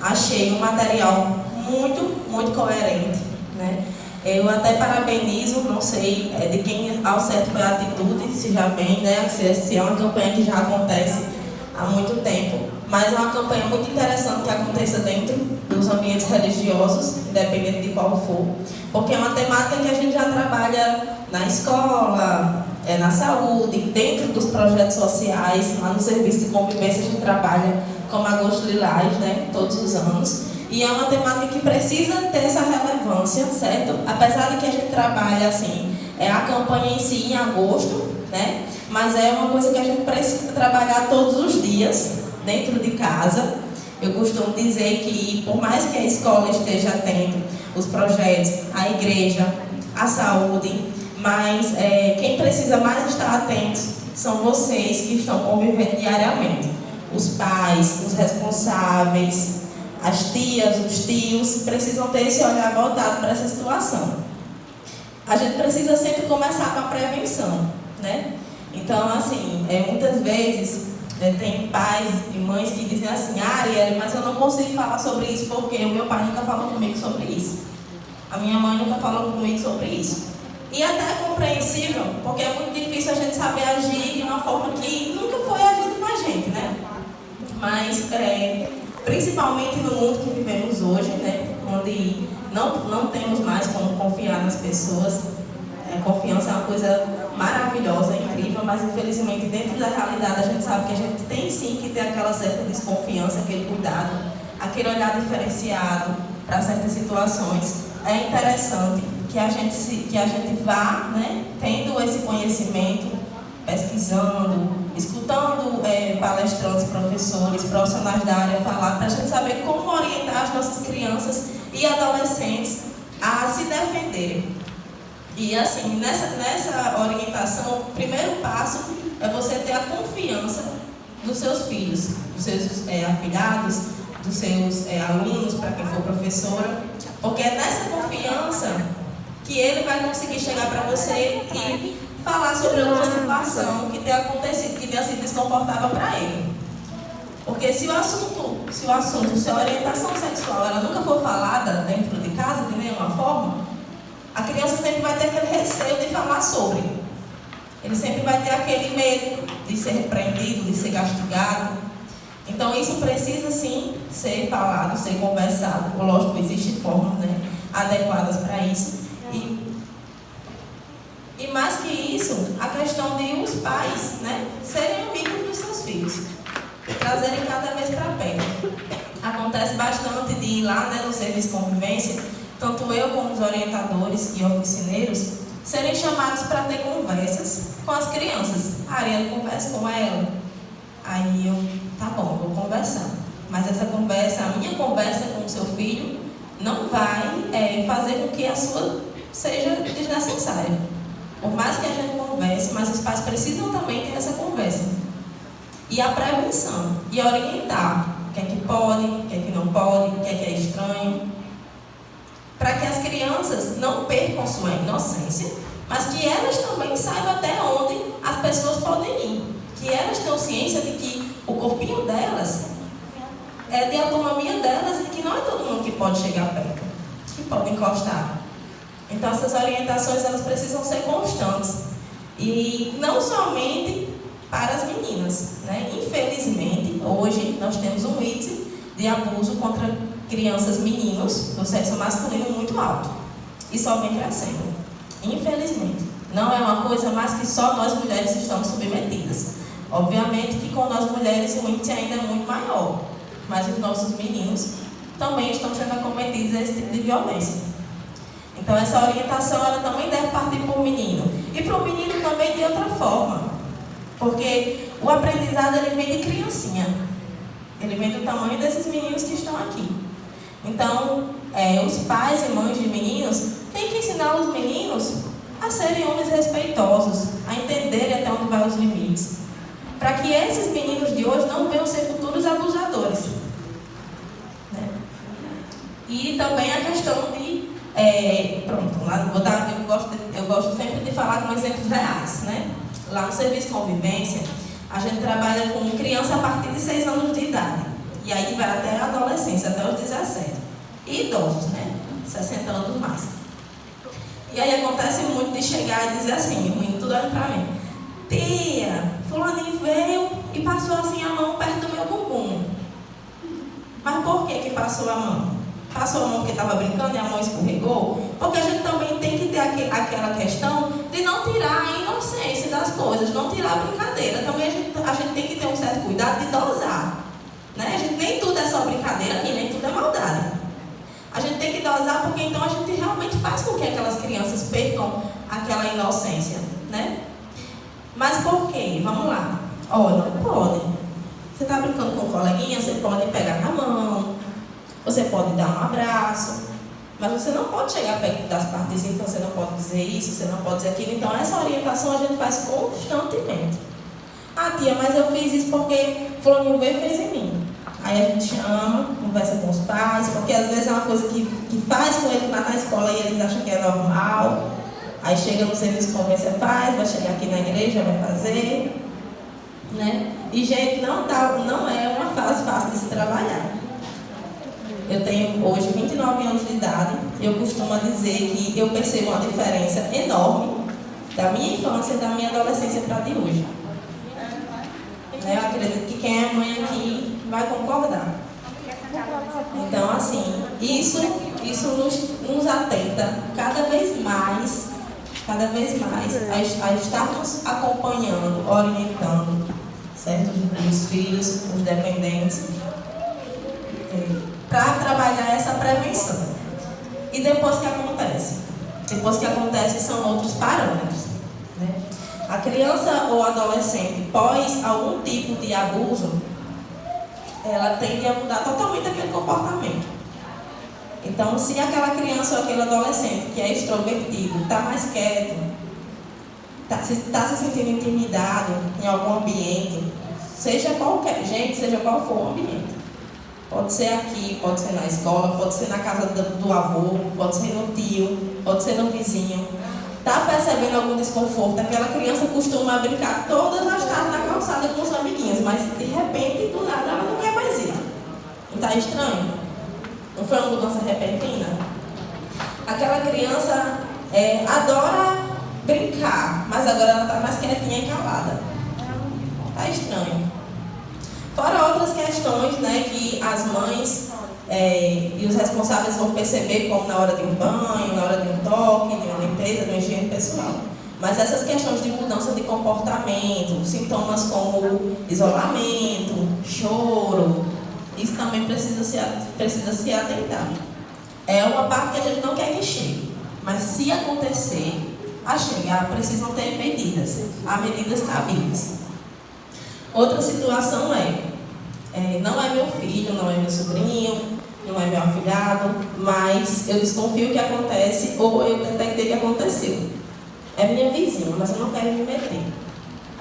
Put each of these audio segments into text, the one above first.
achei um material muito coerente, né? Eu até parabenizo, não sei de quem ao certo foi a atitude, se já vem, né? Se é uma campanha que já acontece há muito tempo, mas é uma campanha muito interessante que aconteça dentro dos ambientes religiosos, independente de qual for, porque é uma temática que a gente já trabalha na escola, na saúde, dentro dos projetos sociais, lá no serviço de convivência a gente trabalha como Agosto Lilás, né, todos os anos, e é uma temática que precisa ter essa relevância, certo? Apesar de que a gente trabalha assim, a campanha em si em agosto, né, mas é uma coisa que a gente precisa trabalhar todos os dias, dentro de casa. Eu costumo dizer que, por mais que a escola esteja atento os projetos, a igreja, a saúde, mas quem precisa mais estar atento são vocês que estão convivendo diariamente. Os pais, os responsáveis, as tias, os tios, precisam ter esse olhar voltado para essa situação. A gente precisa sempre começar com a prevenção, né? Então, assim, muitas vezes tem pais e mães que dizem assim: Ariel, mas eu não consigo falar sobre isso porque o meu pai nunca falou comigo sobre isso. A minha mãe nunca falou comigo sobre isso. E até é compreensível, porque é muito difícil a gente saber agir de uma forma que nunca foi agido com a gente, né? Mas, principalmente no mundo que vivemos hoje, né? Onde não temos mais como confiar nas pessoas. Confiança é uma coisa maravilhosa, incrível, mas infelizmente dentro da realidade a gente sabe que a gente tem sim que ter aquela certa desconfiança, aquele cuidado, aquele olhar diferenciado para certas situações. É interessante que a gente vá, né, tendo esse conhecimento, pesquisando, escutando palestrantes, professores, profissionais da área falar, para a gente saber como orientar as nossas crianças e adolescentes a se defenderem. E assim, nessa orientação, o primeiro passo é você ter a confiança dos seus filhos, dos seus afilhados, dos seus alunos, para quem for professora, porque é nessa confiança que ele vai conseguir chegar para você e falar sobre alguma situação que tenha acontecido, que tenha sido desconfortável para ele. Porque se a orientação sexual ela nunca for falada dentro de casa de nenhuma forma, a criança sempre vai ter aquele receio de falar sobre. Ele sempre vai ter aquele medo de ser repreendido, de ser castigado. Então isso precisa sim ser falado, ser conversado. Lógico, existem formas, né, adequadas para isso. E mais que isso, a questão de os pais, né, serem amigos dos seus filhos, trazerem cada vez para perto. Acontece bastante de ir lá, né, no serviço de convivência, tanto eu como os orientadores e oficineiros serem chamados para ter conversas com as crianças. Ariel, conversa com ela. Aí eu, tá bom, vou conversar. Mas essa conversa, a minha conversa com o seu filho, não vai fazer com que a sua seja desnecessária. Por mais que a gente converse, mas os pais precisam também ter essa conversa. E a prevenção, e orientar o que é que pode, o que é que não pode, o que é estranho, para que as crianças não percam sua inocência, mas que elas também saibam até onde as pessoas podem ir. Que elas tenham ciência de que o corpinho delas é de autonomia delas e que não é todo mundo que pode chegar perto, que pode encostar. Então essas orientações elas precisam ser constantes. E não somente para as meninas, né? Infelizmente, hoje nós temos um índice de abuso contra crianças, meninos, do sexo masculino muito alto. E só vem crescendo. Infelizmente. Não é uma coisa mais que só nós mulheres estamos submetidas. Obviamente que com nós mulheres o índice ainda é muito maior. Mas os nossos meninos também estão sendo acometidos a esse tipo de violência. Então essa orientação ela também deve partir para o menino. E para o menino também de outra forma. Porque o aprendizado ele vem de criancinha. Ele vem do tamanho desses meninos que estão aqui. Então, os pais e mães de meninos têm que ensinar os meninos a serem homens respeitosos, a entenderem até onde vai os limites. Para que esses meninos de hoje não venham ser futuros abusadores. Né? E também a questão de... eu gosto sempre de falar com exemplos reais. Né? Lá no serviço de convivência, a gente trabalha com criança a partir de 6 anos de idade. E aí vai até a adolescência, até os 17. E idosos, né? 60 anos mais. E aí acontece muito de chegar e dizer assim, o menino tudo olha pra mim: tia, fulaninho veio e passou assim a mão perto do meu bumbum. Mas por que passou a mão? Passou a mão porque estava brincando e a mão escorregou? Porque a gente também tem que ter aquela questão de não tirar a inocência das coisas, não tirar a brincadeira. Também a gente tem que ter um certo cuidado de dosar. Né? Nem tudo é só brincadeira e nem tudo é maldade. A gente tem que dosar porque então a gente realmente faz com que aquelas crianças percam aquela inocência. Né? Mas por quê? Vamos lá. Olha, não pode. Você está brincando com o coleguinha, você pode pegar na mão, você pode dar um abraço, mas você não pode chegar perto das partes, então você não pode dizer isso, você não pode dizer aquilo. Então essa orientação a gente faz constantemente. Ah, tia, mas eu fiz isso porque fulano veio e fez em mim. Aí a gente chama, conversa com os pais, porque às vezes é uma coisa que faz com ele lá na escola e eles acham que é normal. Aí chega no serviço, conversa, faz, vai chegar aqui na igreja, vai fazer. Né? E, gente, não é uma fase fácil de se trabalhar. Eu tenho hoje 29 anos de idade e eu costumo dizer que eu percebo uma diferença enorme da minha infância e da minha adolescência para a de hoje. Eu acredito que quem é mãe aqui vai concordar. Então, assim, isso nos atenta cada vez mais a estarmos acompanhando, orientando, certo? Os filhos, os dependentes, para trabalhar essa prevenção. E depois que acontece? Depois que acontece são outros parâmetros. Né? A criança ou adolescente, pós algum tipo de abuso, ela tende a mudar totalmente aquele comportamento. Então, se aquela criança ou aquele adolescente que é extrovertido está mais quieto, está se sentindo intimidado em algum ambiente, seja qual for o ambiente, pode ser aqui, pode ser na escola, pode ser na casa do avô, pode ser no tio, pode ser no vizinho, está percebendo algum desconforto, aquela criança costuma brincar todas as tardes na calçada com os amiguinhos, mas de repente, do nada, ela não quer mais ir. Não está estranho? Não foi uma mudança repentina? Aquela criança adora brincar, mas agora ela está mais quietinha e calada. Está estranho. Fora outras questões, né, que as mães e os responsáveis vão perceber, como na hora de um banho, na hora de um toque, de uma limpeza, de uma higiene pessoal. Mas essas questões de mudança de comportamento, sintomas como isolamento, choro, isso também precisa se atentar. É uma parte que a gente não quer que chegue, mas se acontecer, a chegar, precisam ter medidas. Há medidas cabíveis. Outra situação não é meu filho, não é meu sobrinho, não é meu afilhado, mas eu desconfio que acontece, ou eu detectei que aconteceu. É minha vizinha, mas eu não quero me meter.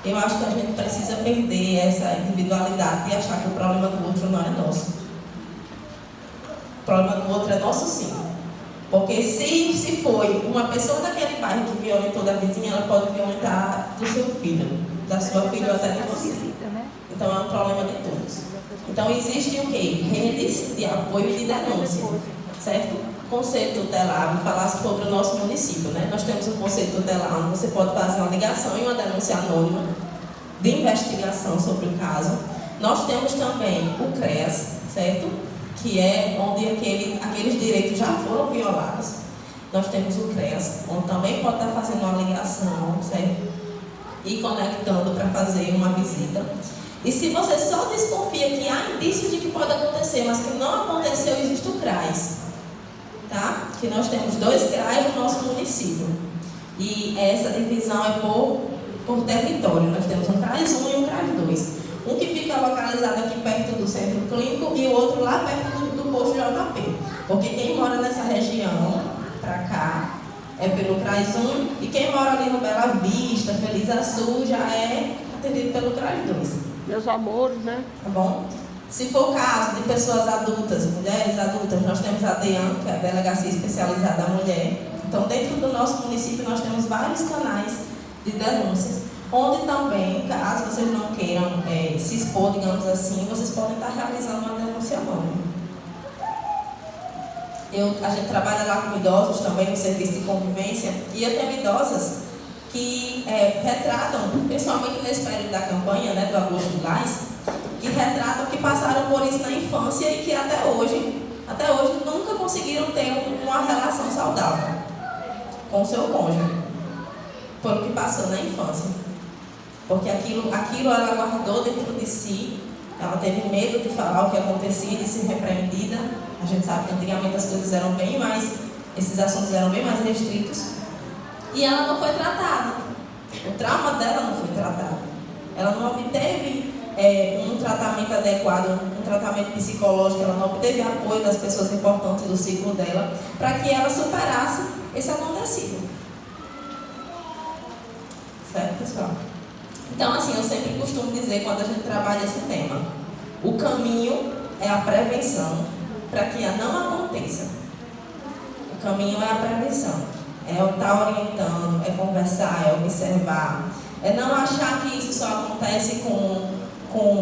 Eu acho que a gente precisa perder essa individualidade de achar que o problema do outro não é nosso. O problema do outro é nosso, sim. Porque se foi uma pessoa daquele bairro que violentou da vizinha, ela pode violentar do seu filho, da sua filha ou até de você. Então é um problema de todos. Então existe o quê? Redes de apoio e de denúncia, certo? Conselho tutelar, vou falar sobre o nosso município, né? Nós temos um conselho tutelar onde você pode fazer uma ligação e uma denúncia anônima de investigação sobre o caso. Nós temos também o CREAS, certo? Que é onde aqueles direitos já foram violados. Nós temos o CREAS, onde também pode estar fazendo uma ligação, certo? E conectando para fazer uma visita. E se você só desconfia que há indício de que pode acontecer, mas que não aconteceu, existe o CRAS. Tá? Que nós temos 2 CRAs no nosso município. E essa divisão é por território. Nós temos um CRAS 1 e um CRAS 2. Um que fica localizado aqui perto do centro clínico e o outro lá perto do posto JP. Porque quem mora nessa região, para cá, é pelo CRAS 1. E quem mora ali no Bela Vista, Feliz Açul, já é atendido pelo CRAS 2. Meus amores, né? Tá bom? Se for o caso de pessoas adultas, mulheres adultas, nós temos a DEAN, que é a Delegacia Especializada da Mulher. Então, dentro do nosso município, nós temos vários canais de denúncias, onde também, caso vocês não queiram se expor, digamos assim, vocês podem estar realizando uma denúncia se amando. A gente trabalha lá com idosos também no serviço de convivência, e eu tenho idosas que retratam, principalmente nesse período da campanha, né, do Agosto Lilás, que retratam que passaram por isso na infância e que até hoje nunca conseguiram ter uma relação saudável com o seu cônjuge, por o que passou na infância. Porque aquilo ela guardou dentro de si, ela teve medo de falar o que acontecia, de ser repreendida. A gente sabe que antigamente as coisas eram bem mais, esses assuntos eram bem mais restritos. E ela não foi tratada. O trauma dela não foi tratado. Ela não obteve um tratamento adequado, um tratamento psicológico, ela não obteve apoio das pessoas importantes do ciclo dela para que ela superasse esse acontecido. Certo, pessoal? Então, assim, eu sempre costumo dizer, quando a gente trabalha esse tema, o caminho é a prevenção para que não aconteça. O caminho é a prevenção. É o estar orientando, é conversar, é observar. É não achar que isso só acontece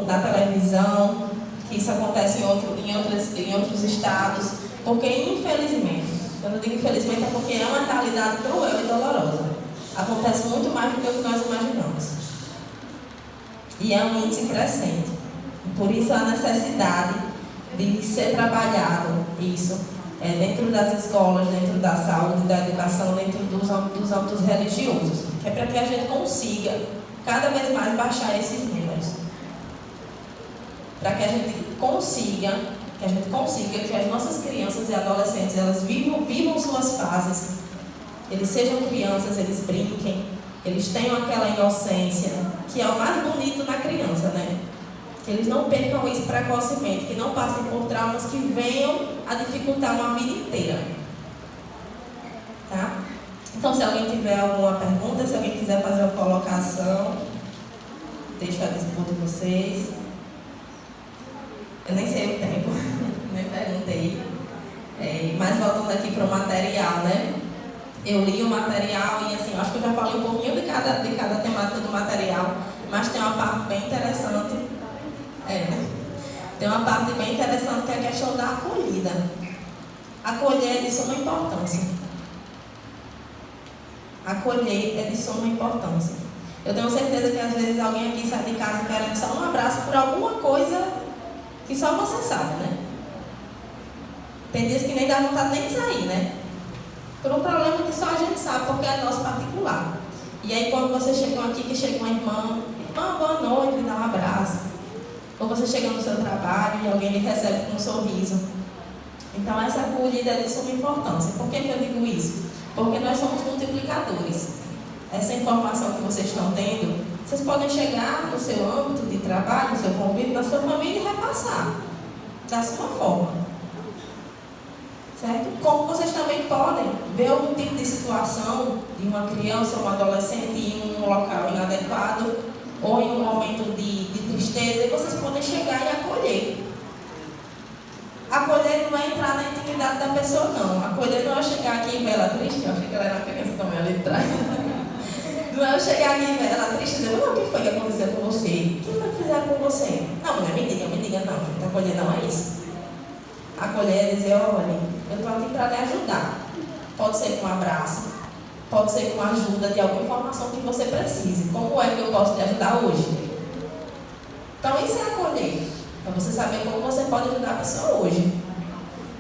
na televisão, que isso acontece em outros estados, porque infelizmente, quando eu digo infelizmente é porque é uma realidade cruel e dolorosa. Acontece muito mais do que o que nós imaginamos. E é um índice crescente. Por isso a necessidade de ser trabalhado isso dentro das escolas, dentro da saúde, da educação, dentro dos âmbitos religiosos, que é para que a gente consiga cada vez mais baixar esses números. Para que a gente consiga que as nossas crianças e adolescentes elas vivam suas fases, eles sejam crianças, eles brinquem, eles tenham aquela inocência, que é o mais bonito na criança, né? Que eles não percam isso precocemente, que não passem por traumas que venham a dificultar uma vida inteira. Tá? Então, se alguém tiver alguma pergunta, se alguém quiser fazer uma colocação, deixo a dispor de vocês. Eu nem sei o tempo, nem perguntei. Mas voltando aqui para o material, né? Eu li o material e assim, acho que eu já falei um pouquinho de cada temática do material, mas tem uma parte bem interessante. Tem uma parte bem interessante que é a questão da acolhida. Acolher é de suma importância. Acolher é de suma importância. Eu tenho certeza que às vezes alguém aqui sai de casa querendo só um abraço por alguma coisa que só você sabe, né? Tem dias que nem dá vontade nem de sair, né? Por um problema que só a gente sabe, porque é nosso particular. E aí quando você chega aqui, que chega uma irmã, boa noite, me dá um abraço. Ou você chega no seu trabalho e alguém lhe recebe com um sorriso. Então essa acolhida é de suma importância. Por que eu digo isso? Porque nós somos multiplicadores. Essa informação que vocês estão tendo, vocês podem chegar no seu âmbito de trabalho, no seu convívio, na sua família e repassar da sua forma. Certo? Como vocês também podem ver algum tipo de situação de uma criança ou um adolescente em um local inadequado ou em um momento de tristeza, e vocês podem chegar e acolher. Acolher não é entrar na intimidade da pessoa, não. Acolher não é chegar aqui e ver ela triste. Eu achei que ela era uma criança também ali atrás. Não é eu chegar aqui e ver ela triste e dizer, o que foi que aconteceu com você? O que foi que fizeram com você? Não, mulher, me diga, não. Gente, acolher não é isso. Acolher é dizer, olha, eu estou aqui para lhe ajudar. Pode ser com um abraço, pode ser com a ajuda de alguma informação que você precise. Como é que eu posso te ajudar hoje? Então isso é acolher. Para você saber como você pode ajudar a pessoa hoje.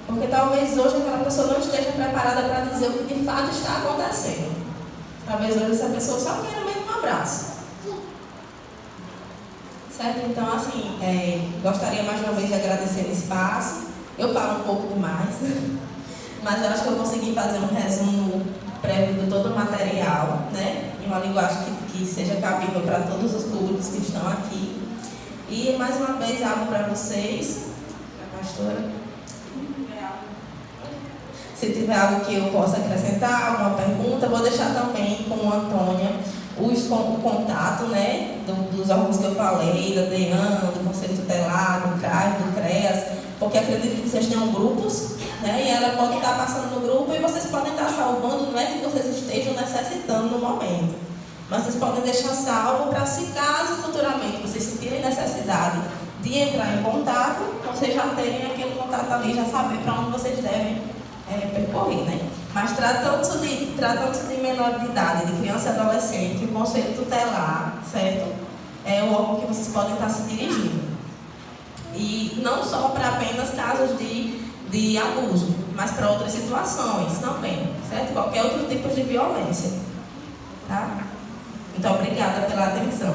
Porque talvez hoje aquela pessoa não esteja preparada para dizer o que de fato está acontecendo. Talvez hoje essa pessoa só queira mesmo um abraço. Certo? Então, assim, gostaria mais uma vez de agradecer o espaço. Eu falo um pouco demais, mas eu acho que eu consegui fazer um resumo prévio de todo o material, né? Em uma linguagem que seja cabível para todos os públicos que estão aqui. E mais uma vez abro para vocês, a pastora. Se tiver algo que eu possa acrescentar, alguma pergunta, vou deixar também com a Antônia o contato, né, dos órgãos que eu falei, da DEAN, do Conselho Tutelar, do CRAS, do CREAS, porque acredito que vocês tenham grupos, né, e ela pode estar passando no grupo e vocês podem estar salvando, não é que vocês estejam necessitando no momento, mas vocês podem deixar salvo para, se caso futuramente vocês sentirem necessidade de entrar em contato, vocês já terem aquele contato ali, já saber para onde vocês devem percorrer, né? Mas tratando-se de menor de idade, de criança e adolescente, o conselho tutelar, certo? É o órgão que vocês podem estar se dirigindo. E não só para apenas casos de abuso, mas para outras situações também, certo? Qualquer outro tipo de violência, tá? Muito obrigada pela atenção.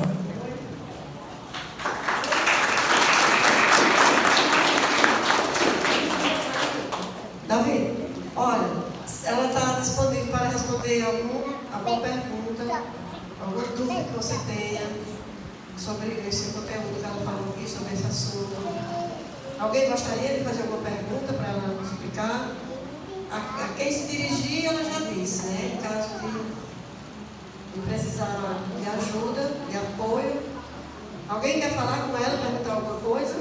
Davi, olha, ela está disponível para responder alguma pergunta, alguma dúvida que você tenha sobre esse conteúdo que ela falou aqui, sobre esse assunto. Alguém gostaria de fazer alguma pergunta para ela nos explicar? A quem se dirigir, ela já disse, né? Em caso de precisar de ajuda, de apoio. Alguém quer falar com ela, perguntar alguma coisa?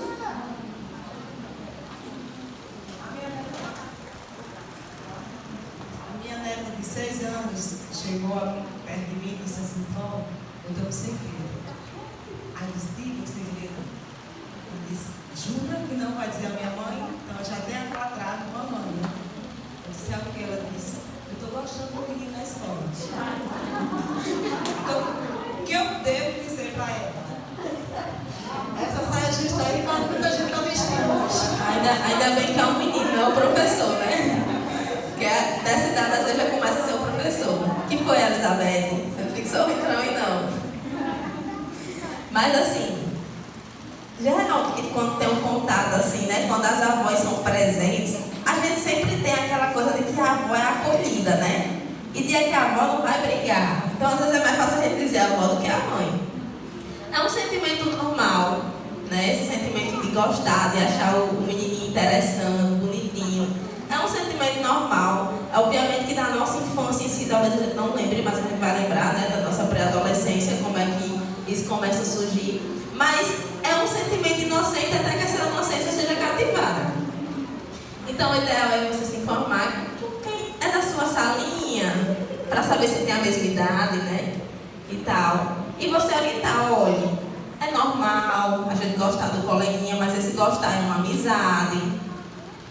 A minha neta de 6 anos chegou perto de mim e disse assim: vó, eu tenho um segredo. Aí eu disse: diga o segredo. Eu disse: jura que não vai dizer a minha mãe? Então eu já dei aquela trava com a mãe, né? Eu disse: sabe o que ela disse? Eu estou gostando do menino na escola. Então, o que eu devo dizer para ela? Essa saia justa aí, mas muita gente está vestindo hoje. Ainda bem que é um menino, não é o professor, né? Porque dessa idade às vezes já começa a ser o professor. Que foi, Elizabeth? Não fique sorrindo pra mim, não. Mas assim, geralmente quando tem um contato assim, né? Quando as avós são presentes, a gente sempre tem aquela coisa de que a avó é acolhida, né? E de que a avó não vai brigar. Então às vezes é mais fácil a gente dizer a avó do que a mãe. É um sentimento normal, né? Esse sentimento de gostar, de achar o menininho interessante, bonitinho. É um sentimento normal. Obviamente que da nossa infância em si, talvez a gente não lembre, mas a gente vai lembrar, né? Da nossa pré-adolescência, como é que isso começa a surgir. Mas é um sentimento inocente até que essa inocência seja cativada. Então o ideal é você se informar com quem é da sua salinha, para saber se tem a mesma idade, né? E tal. E você orientar: olha, é normal a gente gostar do coleguinha, mas esse gostar é uma amizade.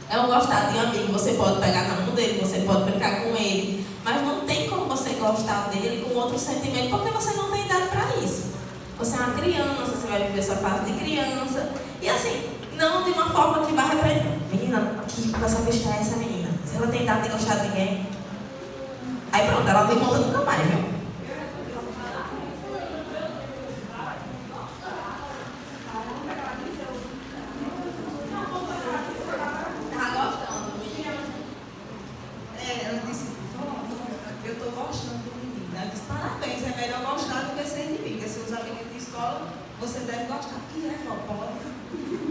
É um gostar de amigo, você pode pegar na mão dele, você pode brincar com ele, mas não tem como você gostar dele com outro sentimento, porque você não tem idade para isso. Você é uma criança, você vai viver sua fase de criança. E assim, não de uma forma que vai repreender. Menina, que começa a besta essa menina? Se ela tem idade de gostar de ninguém. Aí pronto, ela não tem conta nunca mais, viu? Ela disse: eu estou gostando do menino. Ela disse: parabéns, é melhor gostar do que ser inimigo. Se os amigos de escola, você deve gostar. Que é, vó? Pode.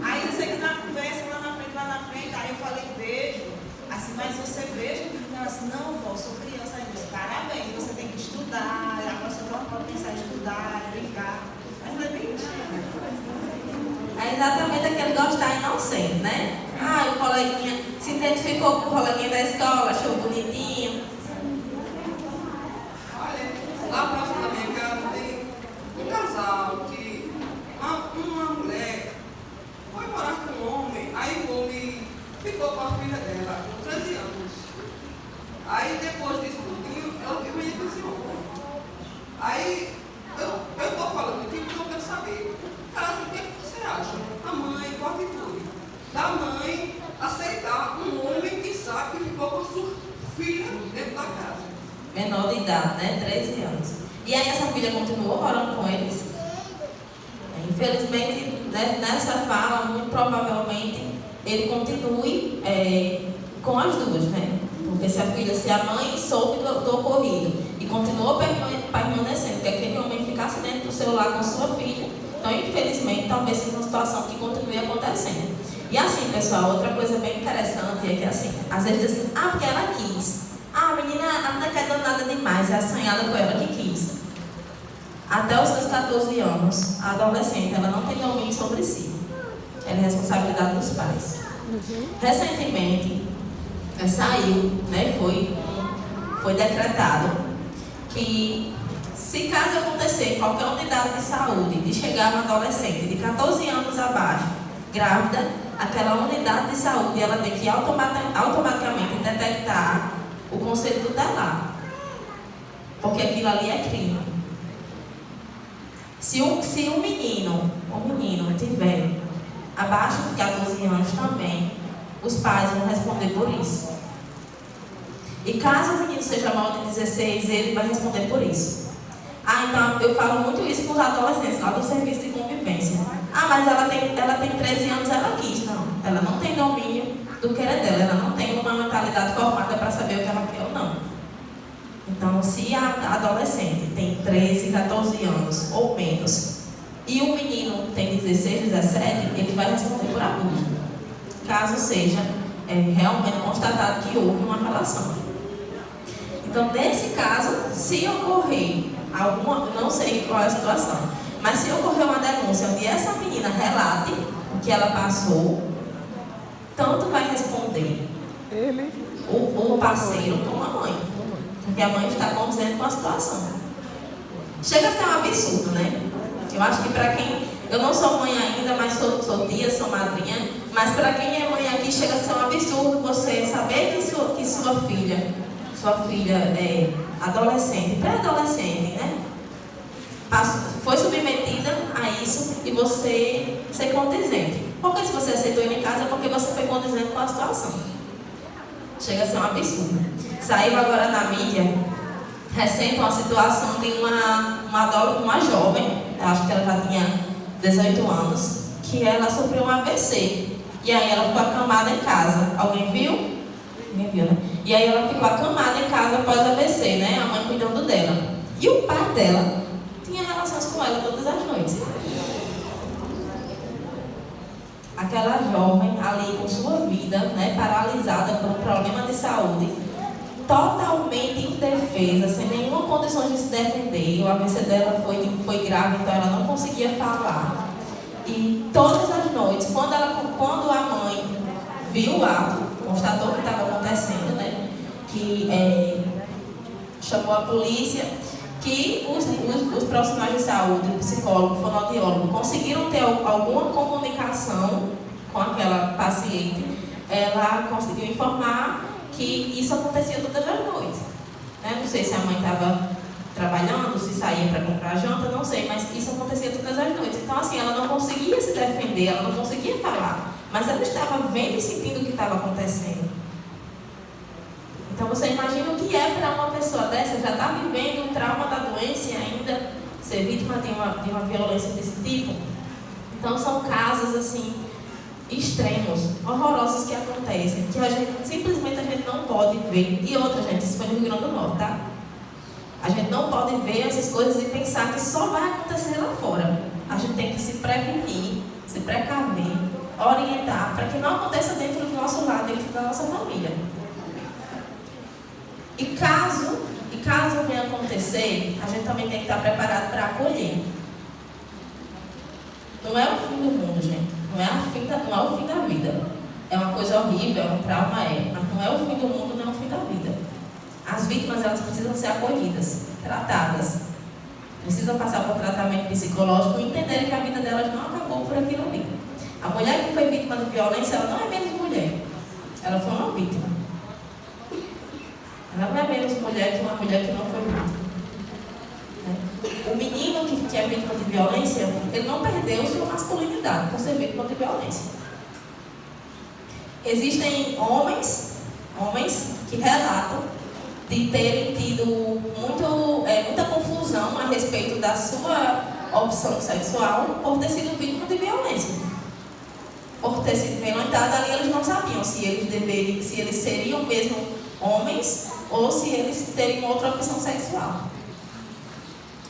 Aí eu sei que na conversa, lá na frente, aí eu falei: beijo. Assim, mas você beija? Ela disse: não, vó, eu sou criança. Aí eu disse: parabéns, você tem que estudar. Agora você não pode pensar em estudar, brincar. Mas não é bem isso. É exatamente aquele gostar inocente, né? Ah, o coleguinha se identificou com o coleguinha da escola, achou bonitinho. Olha, lá próximo da minha casa tem um casal que uma mulher foi morar com um homem, aí o homem ficou com a filha dela com 13 anos. Aí depois disso tudinho, ela viu ele com esse homem. Aí eu estou falando aqui porque eu quero saber, caso o que você acha? A mãe, com a atitude da mãe aceitar um homem que sabe que ficou com a sua filha dentro da casa. Menor de idade, né? 13 anos. E aí essa filha continuou morando com eles. Infelizmente, nessa fala, muito provavelmente, ele continue com as duas, né? Porque se a mãe soube do ocorrido e continuou permanecendo, que aquele homem ficasse dentro do celular com sua filha, então, infelizmente, talvez seja uma situação que continue acontecendo. E assim, pessoal, outra coisa bem interessante é que, assim, às vezes diz assim: ah, porque ela quis. Ah, a menina quer danada demais, é assanhada, foi ela que quis. Até os seus 14 anos, a adolescente, ela não tem domínio sobre si. Ela é responsabilidade dos pais. Recentemente, saiu, né, foi decretado que se caso acontecer em qualquer unidade de saúde de chegar uma adolescente de 14 anos abaixo, grávida, aquela unidade de saúde ela tem que automaticamente detectar o conselho tutelar, porque aquilo ali é crime. Se um menino tiver abaixo de 14 anos também, os pais vão responder por isso. E caso o menino seja maior de 16, ele vai responder por isso. Então eu falo muito isso com os adolescentes lá do serviço de convivência. Mas ela tem 13 anos, ela quis. Não, ela não tem domínio do que é dela, ela não tem uma mentalidade formada para saber o que ela quer ou não. Então, se a adolescente tem 13, 14 anos ou menos, e o menino tem 16, 17, ele vai responder por abuso, caso seja realmente constatado que houve uma relação. Então, nesse caso, se ocorrer alguma, não sei qual é a situação, mas se ocorrer uma denúncia onde essa menina relate o que ela passou, tanto vai responder o parceiro como a mãe, porque a mãe está condizendo com a situação. Chega a ser um absurdo, né? Eu acho que para quem... Eu não sou mãe ainda, mas sou tia, sou madrinha, mas para quem é mãe aqui, chega a ser um absurdo você saber que sua filha é adolescente, pré-adolescente, né? Foi submetida a isso e você ser condizente. Porque se você aceitou ele em casa, é porque você foi condizente com a situação. Chega a ser um absurdo. Saiu agora na mídia, recente, uma situação de uma jovem, acho que ela já tinha 18 anos, que ela sofreu um AVC. E aí ela ficou acamada em casa. Alguém viu? Ninguém viu, né? E aí ela ficou acamada em casa após o AVC, né? A mãe cuidando dela. E o pai dela tinha relações com ela todas as noites. Aquela jovem ali com sua vida, né, paralisada por um problema de saúde, totalmente indefesa, sem nenhuma condição de se defender. O AVC dela foi grave, então ela não conseguia falar. E todas as noites, quando a mãe viu o ato, constatou o que estava acontecendo, né, que chamou a polícia, que os profissionais de saúde, o psicólogo, o fonoaudiólogo, conseguiram ter alguma comunicação com aquela paciente. Ela conseguiu informar que isso acontecia todas as noites. Né? Não sei se a mãe estava trabalhando, se saía para comprar janta, não sei, mas isso acontecia todas as noites. Então, assim, ela não conseguia se defender, ela não conseguia falar, mas ela estava vendo e sentindo o que estava acontecendo. Então, você imagina o que é para uma pessoa dessa, já está vivendo o trauma da doença e ainda ser vítima de uma violência desse tipo. Então, são casos, assim, extremos, horrorosos que acontecem, que simplesmente a gente não pode ver. E outra, gente, isso foi no Rio Grande do Norte, tá? A gente não pode ver essas coisas e pensar que só vai acontecer lá fora. A gente tem que se prevenir, se precaver, orientar, para que não aconteça dentro do nosso lar, dentro da nossa família. E caso venha acontecer, a gente também tem que estar preparado para acolher. Não é o fim do mundo, gente. Não é o fim da vida. É uma coisa horrível, é um trauma, mas não é o fim do mundo, não é o fim da vida. As vítimas, elas precisam ser acolhidas, tratadas. Precisam passar por tratamento psicológico e entenderem que a vida delas não acabou por aquilo ali. A mulher que foi vítima de violência, ela não é menos mulher. Ela foi uma vítima. Ela não é menos mulher que uma mulher que não foi vítima. O menino que é vítima de violência, ele não perdeu sua masculinidade por ser vítima de violência. Existem homens que relatam de terem tido muita confusão a respeito da sua opção sexual por ter sido vítima de violência. Por ter sido violentada ali, eles não sabiam se eles seriam mesmo homens ou se eles teriam outra opção sexual.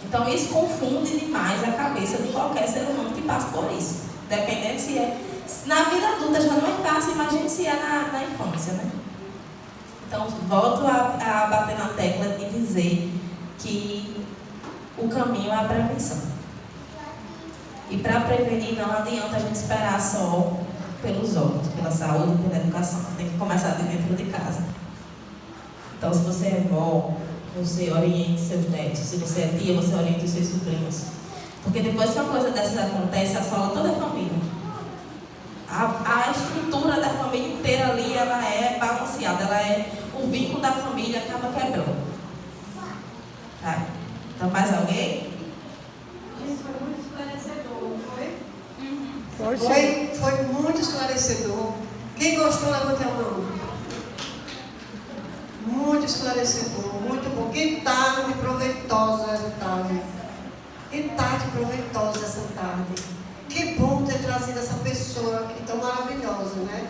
Então isso confunde demais a cabeça de qualquer ser humano que passa por isso. Dependendo se é... Na vida adulta já não é fácil, imagine se é na infância, né? Então volto a bater na tecla e dizer que o caminho é a prevenção. E para prevenir não adianta a gente esperar só pelos órgãos, pela saúde, pela educação. Tem que começar de dentro de casa. Então, se você é vó, você oriente seus netos. Se você é tia, você oriente os seus sobrinhos. Porque depois que uma coisa dessas acontece, assola toda a família. A estrutura da família inteira ali, ela é balanceada. O vínculo da família acaba quebrando. Tá? Então, mais alguém? Isso foi muito esclarecedor, não foi? Foi muito esclarecedor. Quem gostou, levante a mão. Muito esclarecedor, muito bom. Que tarde proveitosa essa tarde. Que tarde proveitosa essa tarde. Que bom ter trazido essa pessoa aqui tão maravilhosa, né?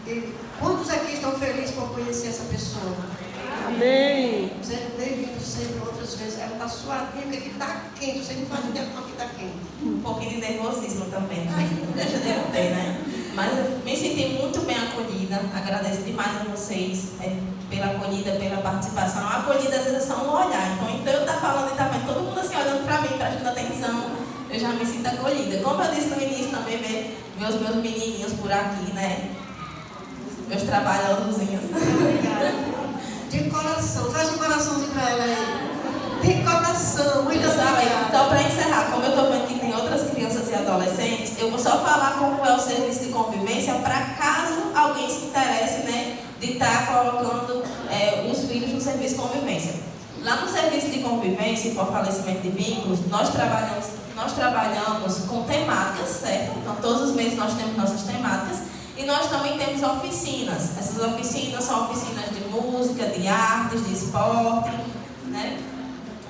E quantos aqui estão felizes por conhecer essa pessoa? Amém. Você tem vindo sempre outras vezes. Ela está suadinha, porque aqui está quente. Você não faz ideia como aqui está quente. Um pouquinho de nervosismo também, não deixa de não ter, né? Mas eu me senti muito bem acolhida. Agradeço demais a vocês pela acolhida, pela participação. A acolhida às vezes é só um olhar. Então eu estou falando e tá vendo todo mundo assim olhando para mim, prestando atenção. Eu já me sinto acolhida. Como eu disse no início também, ver os meus menininhos por aqui, né? Meus trabalhadorzinhos. Obrigada. De coração. Faz um coraçãozinho para ela aí. De coração. Muito obrigada. Então, para encerrar, como eu estou vendo que tem outras crianças e adolescentes, eu vou só falar como é o serviço de convivência para caso alguém se interesse, né, de estar colocando os filhos no serviço de convivência. Lá no serviço de convivência e fortalecimento de vínculos, nós trabalhamos com temáticas, certo? Então, todos os meses nós temos nossas temáticas e nós também temos oficinas. Essas oficinas são oficinas de música, de artes, de esporte, né?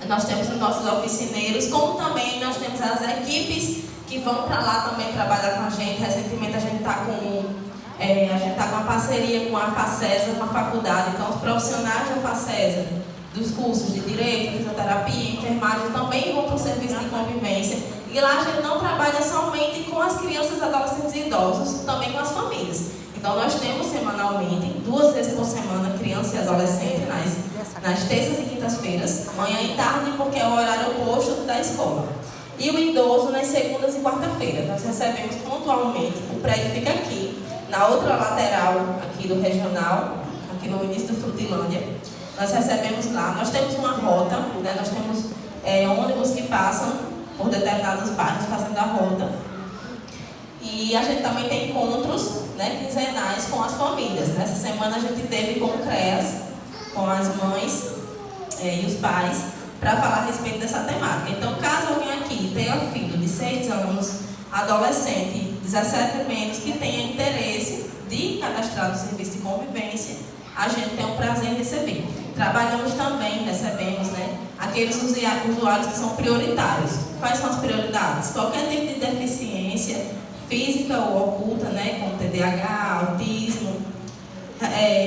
Nós temos os nossos oficineiros, como também nós temos as equipes que vão para lá também trabalhar com a gente. Recentemente a gente está com uma parceria com a FACESA, com a faculdade. Então, os profissionais da FACESA, dos cursos de Direito, Fisioterapia, Enfermagem, também vão para o serviço de convivência. E lá a gente não trabalha somente com as crianças, adolescentes e idosos, também com as famílias. Então, nós temos semanalmente, 2 vezes por semana, criança e adolescente nas terças e quintas-feiras, manhã e tarde, porque é o horário oposto da escola. E o idoso nas segundas e quarta-feira. Nós recebemos pontualmente, o prédio fica aqui, na outra lateral aqui do regional, aqui no início do Frutilândia. Nós recebemos lá, nós temos uma rota, né? Nós temos ônibus que passam por determinados bairros fazendo a rota. E a gente também tem encontros, né, quinzenais com as famílias. Nessa semana a gente teve com o CREAS, com as mães e os pais, para falar a respeito dessa temática. Então, caso alguém aqui tenha filho de 6 anos, adolescente, 17 menos, que tenha interesse de cadastrar no serviço de convivência, a gente tem o prazer em receber. Trabalhamos também, recebemos, né, aqueles usuários que são prioritários. Quais são as prioridades? Qualquer tipo de deficiência física ou oculta, né, como TDAH, autismo,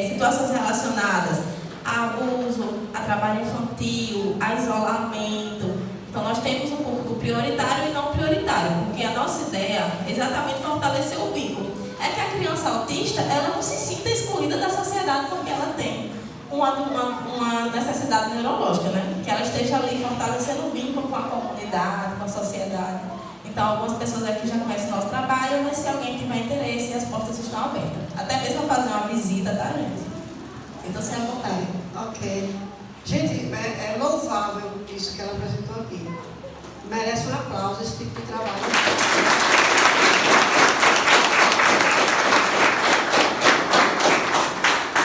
situações relacionadas a abuso, a trabalho infantil, a isolamento. Então, nós temos um público prioritário e não prioritário, porque a nossa ideia é exatamente fortalecer o vínculo. É que a criança autista, ela não se sinta excluída da sociedade porque ela tem uma necessidade neurológica, né? Que ela esteja ali fortalecendo o vínculo com a comunidade, com a sociedade. Então, algumas pessoas aqui já conhecem o nosso trabalho, mas se alguém tiver interesse, as portas estão abertas. Até mesmo fazer uma visita, tá, gente? Então, se à vontade. Ok. Gente, é louvável isso que ela apresentou aqui. Merece um aplauso esse tipo de trabalho.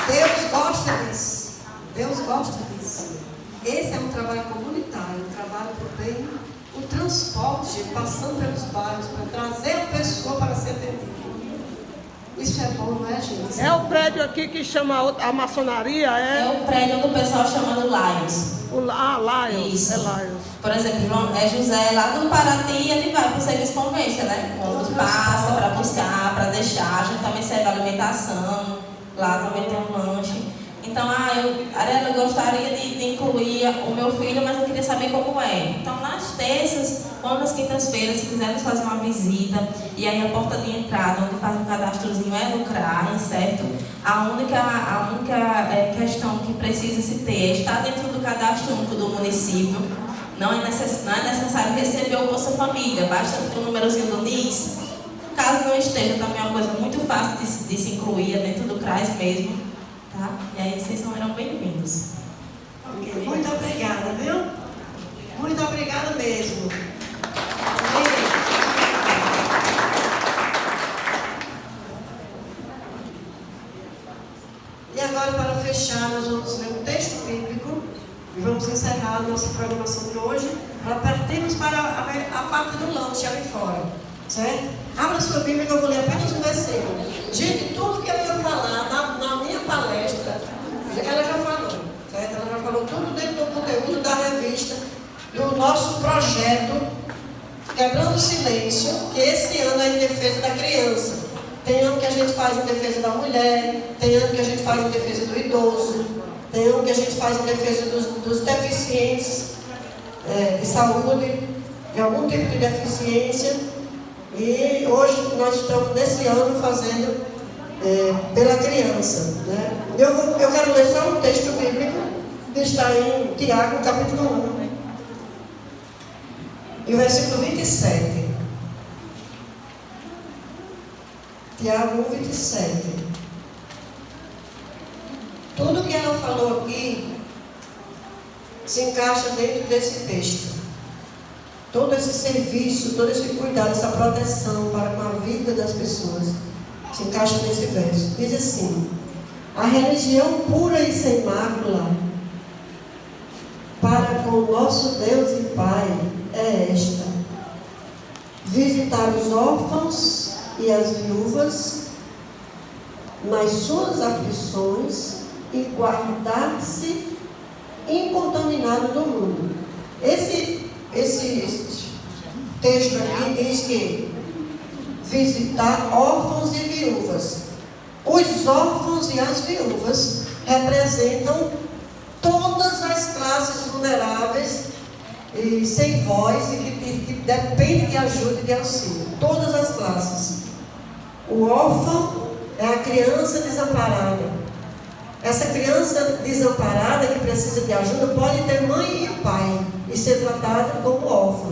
Deus gosta disso. Deus gosta disso. Esse é um trabalho comunitário, um trabalho por bem. O transporte, gente, passando pelos bairros, para trazer a pessoa para ser atendida. Isso é bom, não é, gente? É o prédio aqui que chama a maçonaria, é? É o prédio do pessoal chamado Lions. Lions. Isso. É Lions. Por exemplo, José lá do Paraty, ele vai para o serviço convência, né? Quando passa para buscar, para deixar. A gente também serve alimentação. Lá também tem um lanche. Então, Ariela, eu gostaria de incluir o meu filho, mas eu queria saber como é. Então, nas terças ou nas quintas-feiras, se quisermos fazer uma visita, e aí a porta de entrada, onde faz um cadastrozinho, é no CRAE, certo? A única questão que precisa se ter é estar dentro do cadastro único do município. Não é necessário receber o Bolsa Família, basta ter o númerozinho do NIS. Caso não esteja, também é uma coisa muito fácil de se incluir, é dentro do CRAS mesmo. Tá? E aí vocês serão bem-vindos. Ok, muito obrigada, viu? Muito obrigada mesmo. E agora, para fechar, nós vamos ler um texto bíblico e vamos encerrar a nossa programação de hoje para partirmos para a parte do lanche ali fora, certo? Abra sua Bíblia que eu vou ler apenas um versículo. Gente, tudo que eu ia falar na minha palestra, ela já falou, certo? Ela já falou tudo dentro do conteúdo da revista, do nosso projeto Quebrando o Silêncio, que esse ano é em defesa da criança. Tem ano que a gente faz em defesa da mulher, tem ano que a gente faz em defesa do idoso, tem ano que a gente faz em defesa dos deficientes de saúde, de algum tipo de deficiência. E hoje nós estamos, nesse ano, fazendo pela criança. Né? Eu quero ler só um texto bíblico que está em Tiago, capítulo 1, e o versículo 27. Tiago 1, 27. Tudo que ela falou aqui se encaixa dentro desse texto. Todo esse serviço, todo esse cuidado, essa proteção para com a vida das pessoas se encaixa nesse verso. Diz assim: a religião pura e sem mácula para com o nosso Deus e Pai é esta: visitar os órfãos e as viúvas nas suas aflições e guardar-se incontaminado do mundo. Esse texto aqui diz que visitar órfãos e viúvas. Os órfãos e as viúvas representam todas as classes vulneráveis e sem voz e que dependem de ajuda e de auxílio. Todas as classes. O órfão é a criança desamparada. Essa criança desamparada que precisa de ajuda pode ter mãe e pai e ser tratada como órfão.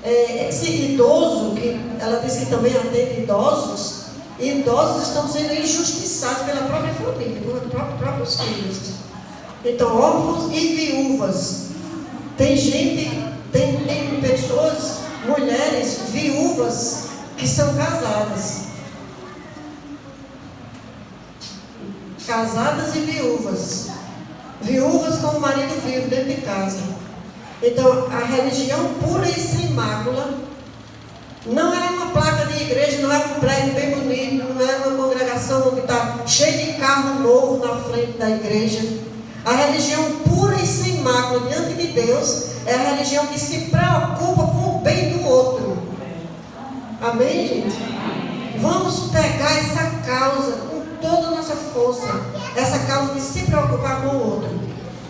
Esse idoso, que ela disse que também atende idosos, e idosos estão sendo injustiçados pela própria família, pelos próprios filhos. Então, órfãos e viúvas. Tem pessoas, mulheres viúvas que são casadas. Casadas e viúvas. Viúvas com o marido vivo dentro de casa. Então, a religião pura e sem mácula não é uma placa de igreja, não é um prédio bem bonito, não é uma congregação onde está cheio de carro novo na frente da igreja. A religião pura e sem mácula diante de Deus é a religião que se preocupa com o bem do outro. Amém, gente? Vamos pegar essa causa com toda a nossa força, essa causa de se preocupar com o outro.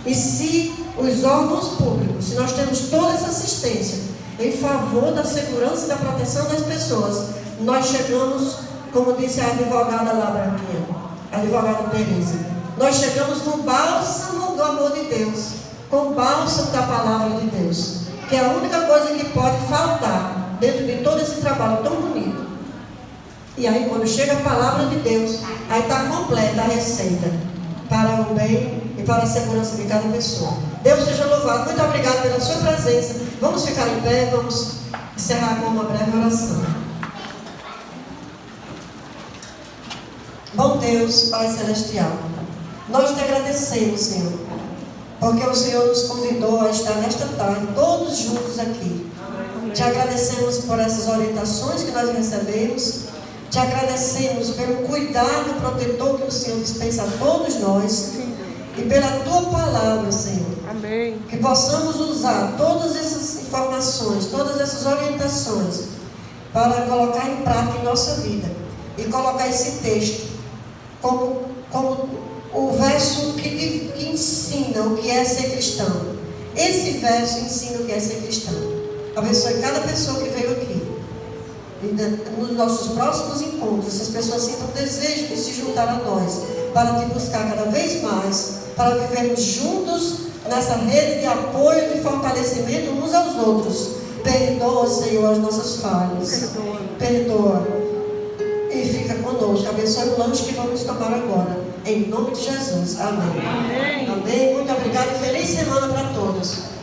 E se os órgãos públicos, se nós temos toda essa assistência em favor da segurança e da proteção das pessoas, nós chegamos, como disse a advogada lá, Branquinha, a advogada Teresa, nós chegamos com o bálsamo do amor de Deus, com o bálsamo da palavra de Deus, que é a única coisa que pode faltar dentro de todo esse trabalho tão bonito. E aí, quando chega a palavra de Deus, aí está completa a receita para o bem e para a segurança de cada pessoa. Deus seja louvado. Muito obrigado pela sua presença. Vamos ficar em pé, vamos encerrar com uma breve oração. Bom Deus, Pai Celestial, nós te agradecemos, Senhor, porque o Senhor nos convidou a estar nesta tarde, todos juntos aqui. Te agradecemos por essas orientações que nós recebemos. Te agradecemos pelo cuidado protetor que o Senhor dispensa a todos nós. E pela Tua palavra, Senhor. Amém. Que possamos usar todas essas informações, todas essas orientações para colocar em prática em nossa vida. E colocar esse texto como o verso que ensina o que é ser cristão. Esse verso ensina o que é ser cristão. Abençoe cada pessoa que veio aqui. E nos nossos próximos encontros, essas pessoas sintam desejo de se juntar a nós, para te buscar cada vez mais, para vivermos juntos nessa rede de apoio, de fortalecimento uns aos outros. Perdoa, Senhor, as nossas falhas. Perdoa. E fica conosco. Abençoe o lanche que vamos tomar agora. Em nome de Jesus. Amém. Amém. Amém. Muito obrigado. Feliz semana para todos.